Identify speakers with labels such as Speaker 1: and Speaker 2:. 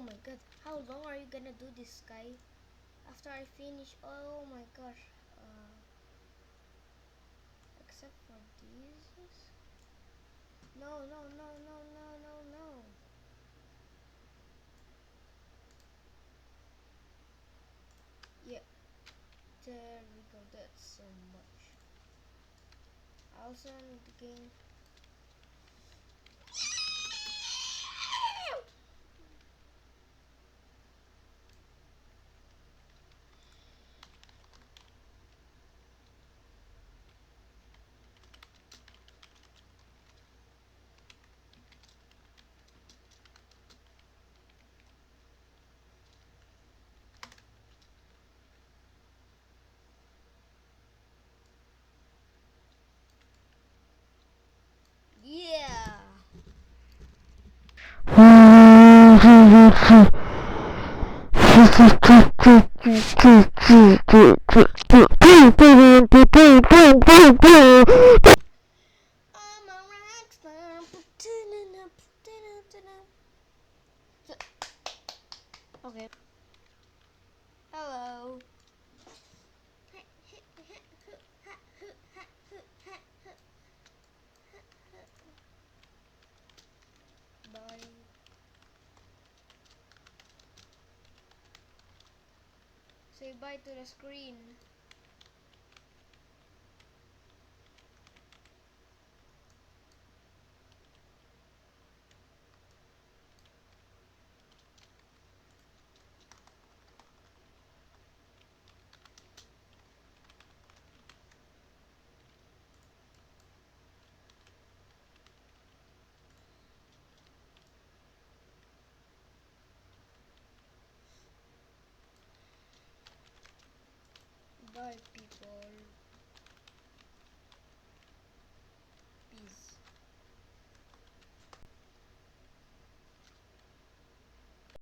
Speaker 1: Oh my god, how long are you gonna do this, Sky? After I finish, oh my gosh. Except for these. No, no, no, no, no, no, no. Yeah, there we go. That's so much. I also need to gain. Yeah. I'm a rock star. Okay. Hello. Bye. Say bye to the screen. Bye, people.